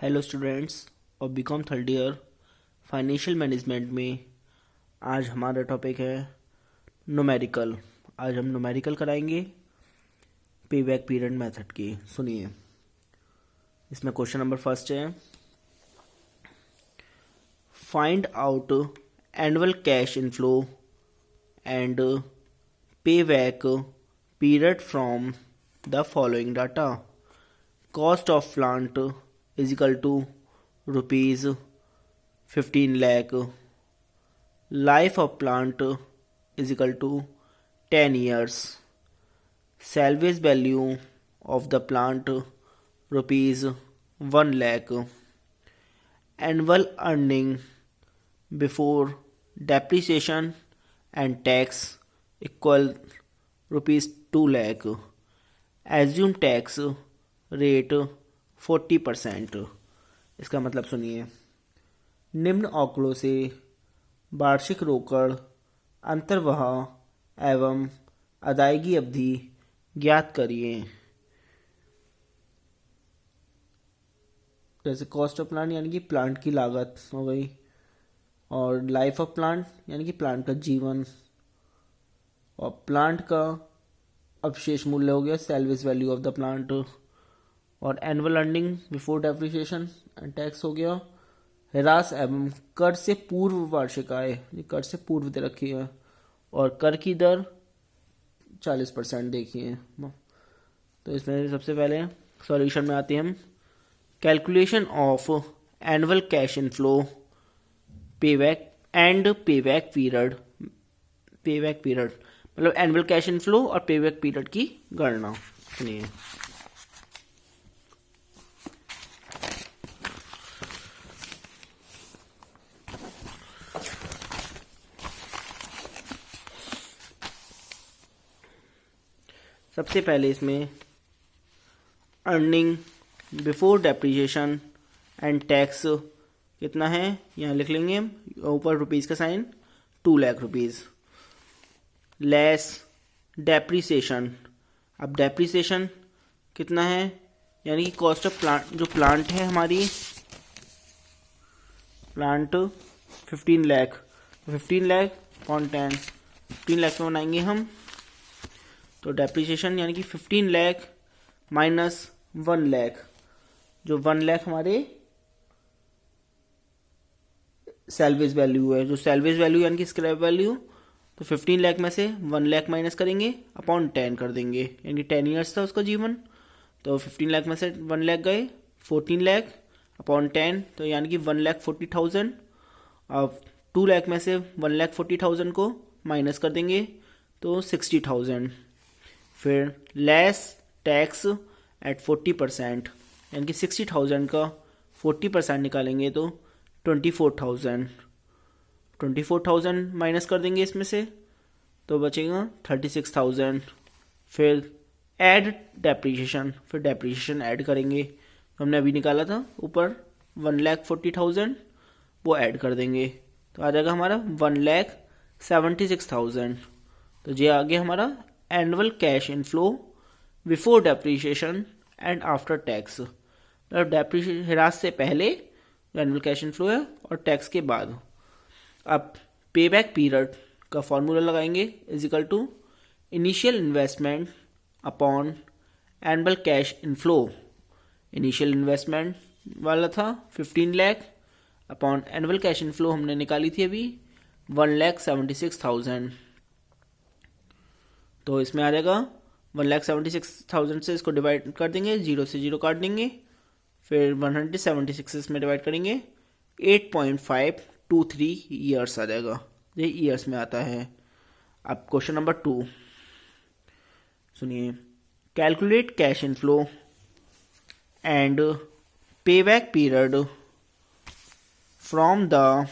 Hello students और BCom third year financial management में आज हमारा टॉपिक है न्यूमेरिकल। आज हम न्यूमेरिकल कराएंगे पे बैक पीरियड मेथड की। सुनिए, इसमें क्वेश्चन नंबर फर्स्ट है, find out annual cash inflow and pay back period from the following data. Cost of plant is equal to rupees 15 lakh, life of plant is equal to 10 years, salvage value of the plant rupees 1 lakh, annual earning before depreciation and tax equal rupees 2 lakh, assume tax rate 40%। इसका मतलब सुनिए, निम्न आंकड़ों से वार्षिक रोकड़ अंतर्वाह एवं अदायगी अवधि ज्ञात करिए। जैसे कॉस्ट ऑफ प्लांट यानी कि प्लांट की लागत हो गई, और लाइफ ऑफ प्लांट यानी कि प्लांट का जीवन, और प्लांट का अवशेष मूल्य हो गया salvage value of the plant, और annual earning before depreciation and tax हो गया ह्रास एवं कर से पूर्व वार्षिक आय, कर से पूर्व दे रखी है, और कर की दर 40% देखी है। तो इसमें सबसे पहले सॉल्यूशन में आते हैं हम। Calculation of annual cash inflow payback and payback period. Payback period मतलब एनुअल कैश इनफ्लो और पेबैक पीरियड की गणना। सुनिए, सबसे पहले इसमें earning before depreciation and tax कितना है यहाँ लिख लेंगे हम, ऊपर रुपीज़ का sign 2 lakh rupees, less depreciation. अब डेप्रिसिएशन कितना है यानी कि कॉस्ट ऑफ प्लांट, जो प्लांट है हमारी प्लांट 15 लाख, 15 लाख अपॉन 10, 15 लाख में बनाएंगे हम। तो डेप्रिसिएशन यानी कि 15 लाख माइनस 1 लाख, जो 1 लाख हमारे सैल्वेज वैल्यू है, जो सैल्वेज वैल्यू यानी कि स्क्रैप वैल्यू, तो 15 लाख में से 1 लाख माइनस करेंगे अपॉन 10 कर देंगे, यानी 10 ईयर्स था उसका जीवन। तो 15 लाख में से 1 लाख गए, 14 लाख अपॉन 10, तो यानी कि 1,40,000। अब 2 लाख में से 1,40,000 को माइनस कर देंगे तो 60,000। फिर लेस टैक्स एट 40%, यानी कि 60,000 का 40% निकालेंगे तो 24,000। 24,000 माइनस कर देंगे इसमें से तो बचेगा 36,000। फिर ऐड डेप्रिसिएशन, फिर डेप्रिसिएशन ऐड करेंगे, हमने अभी निकाला था ऊपर 1,40,000, वो ऐड कर देंगे तो आ जाएगा हमारा 1,76,000। तो ये आ गया हमारा annual cash inflow before depreciation and after tax. मतलब डेप्रिसिएशन ह्रास से पहले एनुअल कैश इनफ्लो है और टैक्स के बाद। अब पेबैक पीरियड का फॉर्मूला लगाएंगे, is equal to initial investment upon annual cash inflow. Initial investment वाला था 15 lakh upon annual cash inflow हमने निकाली थी अभी 1,76,000। तो इसमें आ जाएगा 1,76,000 से इसको डिवाइड कर देंगे, 0 से 0 काट देंगे, फिर 176 इसमें डिवाइड करेंगे, 8.523 ईयर्स आ जाएगा, ये ईयर्स में आता है। अब क्वेश्चन नंबर 2 सुनिए, calculate cash inflow and payback period from the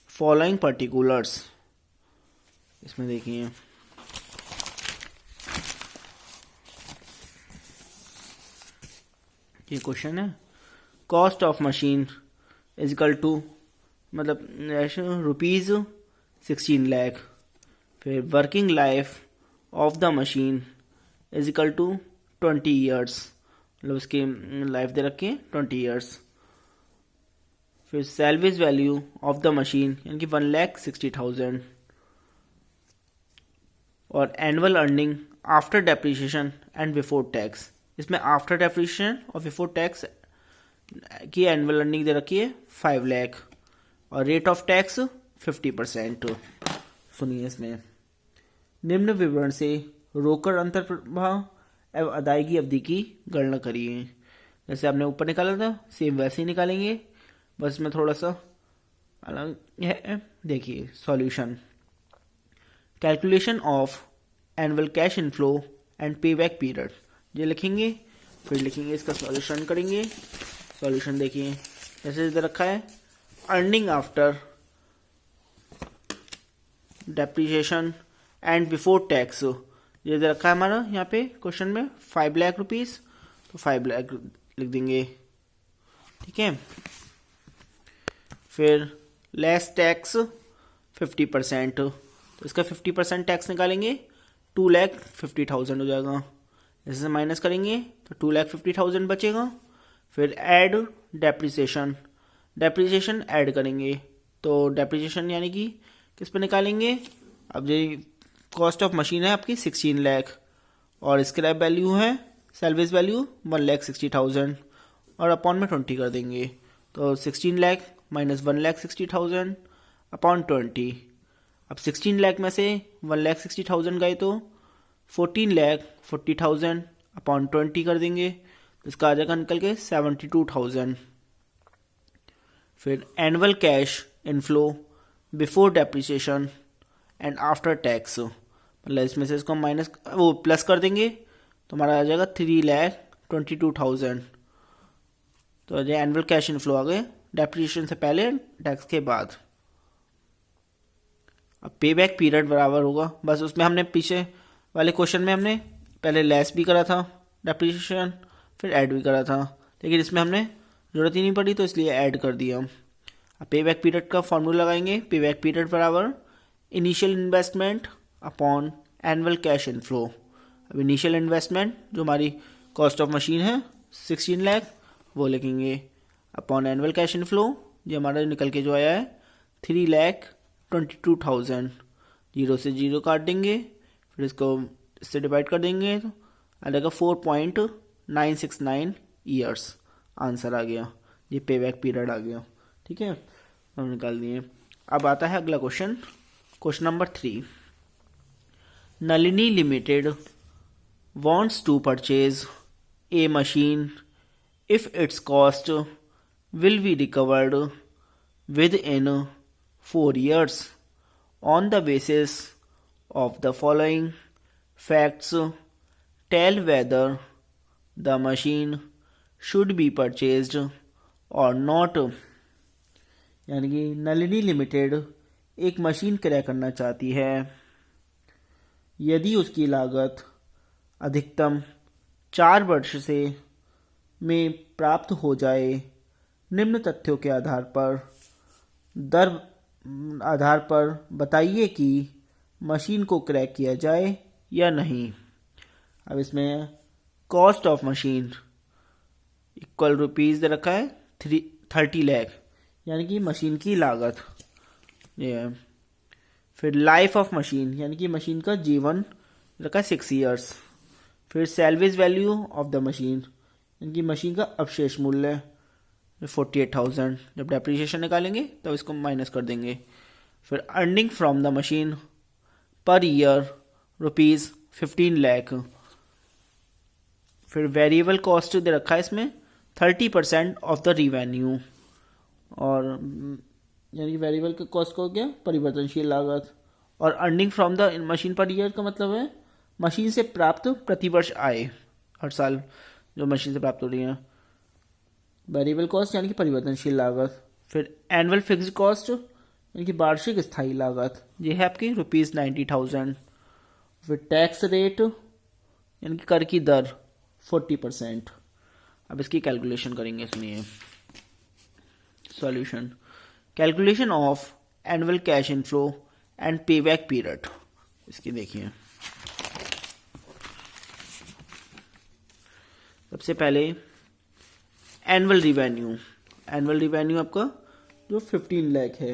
following particulars. इसमें देखिए, ये क्वेश्चन है, cost of machine is equal to मतलब रुपीज़ 16 लाख। फिर working life of the machine is equal to 20 years, मतलब उसकी लाइफ दे रखी है 20 ईयर्स। फिर salvage value of the machine यानी कि 1,60,000 और annual earning after depreciation and before tax. इसमें आफ्टर डेप्रिसिएशन और बिफोर टैक्स की एनुअल अर्निंग दे रखी है 5 लाख और रेट ऑफ टैक्स 50%। सुनिए इसमें निम्न विवरण से रोकड़ अंतर्प्रवाह एवं अदायगी अवधि की गणना करिए। जैसे आपने ऊपर निकाला था सेम वैसे ही निकालेंगे, बस में थोड़ा सा अलग है। देखिए solution, calculation of annual cash inflow and pay back period, ये लिखेंगे। फिर लिखेंगे इसका सॉल्यूशन करेंगे। सॉल्यूशन देखिए जैसे इधर रखा है, earning after depreciation and before tax, ये इधर रखा है हमारा यहाँ पे क्वेश्चन में 5 लाख रुपीज, तो 5 लाख लिख देंगे, ठीक है। फिर लेस टैक्स 50%, तो इसका 50% टैक्स निकालेंगे 2,50,000 हो जाएगा। जैसे माइनस करेंगे तो 2,50,000 बचेगा। फिर ऐड डेप्रिसिएशन, डेप्रिसिएशन ऐड करेंगे, तो डेप्रिसिएशन यानी कि किस पे निकालेंगे। अब ये कॉस्ट ऑफ मशीन है आपकी 16 लाख और स्क्रैप वैल्यू है सेल्वेज वैल्यू 1,60,000 और अपॉन में 20 कर देंगे, तो 16 लाख माइनस 1,60,000 अपॉन 20। अब 16 लाख में से 1,60,000 गए तो 14,40,000 अपॉन 20 कर देंगे, तो इसका आ जाएगा निकल के 72,000। फिर annual cash inflow before depreciation and after tax, मतलब इसमें से इसको माइनस वो प्लस कर देंगे तो हमारा आ जाएगा 3,22,000। तो ये एनुअल कैश इनफ्लो आ गए डेप्रिसिएशन से पहले टैक्स के बाद। अब पे बैक पीरियड बराबर होगा, बस उसमें हमने पीछे वाले क्वेश्चन में हमने पहले लेस भी करा था डेप्रिसिएशन, फिर ऐड भी करा था, लेकिन इसमें हमने ज़रूरत ही नहीं पड़ी तो इसलिए ऐड कर दिया। अब पे बैक पीरियड का फॉर्मूला लगाएंगे, पे बैक पीरियड बराबर initial investment upon annual cash inflow. अब इनिशियल इन्वेस्टमेंट जो हमारी कॉस्ट ऑफ मशीन है 16 लाख वो लिखेंगे, अपॉन एनुअल कैश इनफ्लो जो हमारा निकल के जो आया है 3,22,000। 0 से 0 काट देंगे, फिर इसको इससे डिवाइड कर देंगे तो आ जाएगा 4.969 ईयर्स। आंसर आ गया, ये पे बैक पीरियड आ गया, ठीक है, हम निकाल दिए। अब आता है अगला question, question number 3। Nalini limited wants to purchase a machine if its cost will be recovered within 4 years on the basis of the following facts. Tell whether the machine should be purchased or not। यानी कि Nalini limited एक machine क्रय करना चाहती है, यदि उसकी लागत अधिकतम 4 वर्ष से में प्राप्त हो जाए, निम्न तथ्यों के आधार पर बताइए कि मशीन को क्रय किया जाए या नहीं। अब इसमें cost of machine equal rupees दे रखा है 30 लाख, यानी कि मशीन की लागत ये है। फिर लाइफ ऑफ मशीन यानी कि मशीन का जीवन रखा है 6 ईयर्स। फिर salvage value of the machine यानी कि मशीन का अवशेष मूल्य 48,000। जब डेप्रिसिएशन निकालेंगे तब इसको माइनस कर देंगे। फिर earning from the machine per year ₹15 lakh. फिर वेरिएबल कॉस्ट दे रखा है इसमें 30% ऑफ द रिवेन्यू, और यानी कि वेरिएबल के कॉस्ट को क्या परिवर्तनशील लागत। और earning from the machine per year का मतलब है मशीन से प्राप्त प्रतिवर्ष आय, हर साल जो मशीन से प्राप्त हो रही है। वेरिएबल कॉस्ट यानी कि परिवर्तनशील लागत। फिर एनुअल फिक्स्ड कॉस्ट यानी कि वार्षिक स्थायी लागत, ये है आपकी ₹90,000। फिर टैक्स रेट यानी कि कर की दर 40%। अब इसकी कैलकुलेशन करेंगे, सुनिए। Solution, calculation of annual cash inflow and pay back period, इसकी देखिए। सबसे पहले एनुअल रिवेन्यू आपका जो 15 लाख है,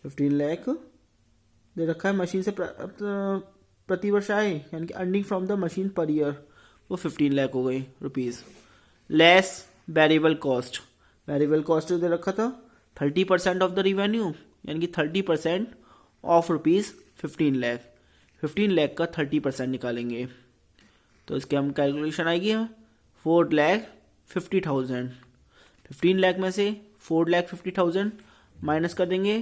15 लाख दे रखा है मशीन से प्रति वर्ष आए, यानी कि earning from the machine per year, वो 15 लाख हो गई रुपीज़। लेस वेरिएबल कॉस्ट दे रखा था 30% ऑफ द रिवेन्यू, यानी कि 30% ऑफ रुपीज़ 15 लाख, 15 लाख का 30% निकालेंगे तो इसके हम कैलकुलेशन आएगी 4,50,000। 15 लाख में से 4,50,000 माइनस कर देंगे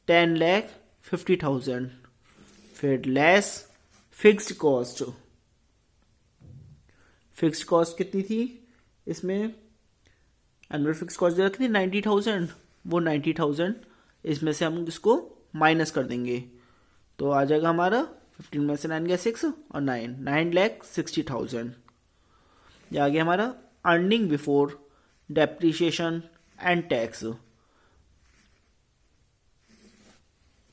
10,50,000, फिर लेस फिक्स्ड कॉस्ट कितनी थी इसमें, एनुअल फिक्स कॉस्ट दे रखी थी 90,000, वो 90,000 इसमें से हम इसको माइनस कर देंगे तो आ जाएगा हमारा 15 में से 9 गया 6 और 9,60,000। ये आ गया हमारा earning before depreciation and tax.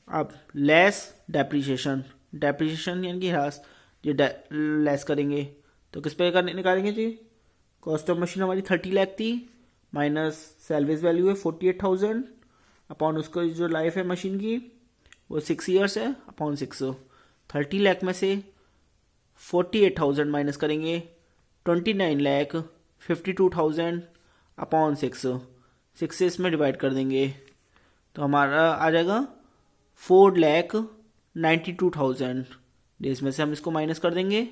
अब लेस डेप्रिसिएशन यानी कि ह्रास, जो लेस करेंगे तो किस पे निकालेंगे जी, कॉस्ट ऑफ मशीन हमारी 30 लाख थी माइनस सेल्वेज वैल्यू है 48,000 अपॉन उसका जो लाइफ है मशीन की वो 6 ईयर्स है अपॉन 6। 30 लाख में से 48,000 माइनस करेंगे 29,52,000 अपॉन 6 से इसमें डिवाइड कर देंगे तो हमारा आ जाएगा 4,92,000। इसमें से हम इसको माइनस कर देंगे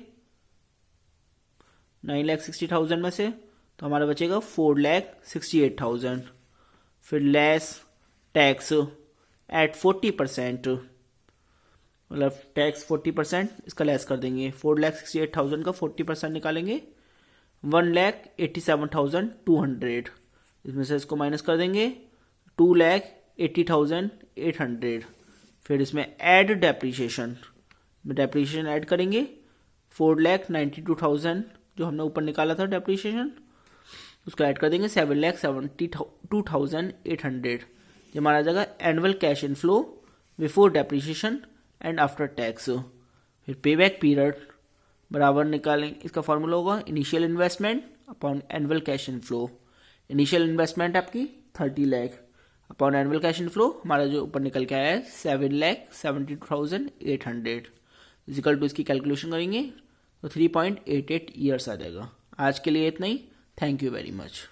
9,60,000 में से तो हमारा बचेगा 4,68,000। फिर लेस टैक्स एट 40%, मतलब टैक्स 40% इसका लेस कर देंगे, 4,68,000 का 40% निकालेंगे 1,87,200। इसमें से इसको माइनस कर देंगे 2,80,800। फिर इसमें ऐड डेप्रीशिएशन ऐड करेंगे 4,92,000 जो हमने ऊपर निकाला था डेप्रीशिएशन, उसको ऐड कर देंगे 7,72,800। ये हमारा आ जाएगा annual cash inflow before depreciation and after tax. फिर पेबैक पीरियड बराबर निकालेंगे, इसका फॉर्मूला होगा initial investment upon annual cash inflow. Initial investment आपकी 30 lakh upon annual cash inflow हमारा जो ऊपर निकल के आया है 7,72,800 इजिकल टू इसकी कैलकुलेशन करेंगे तो 3.88 ईयर्स आ जाएगा। आज के लिए इतना ही, थैंक यू वेरी मच।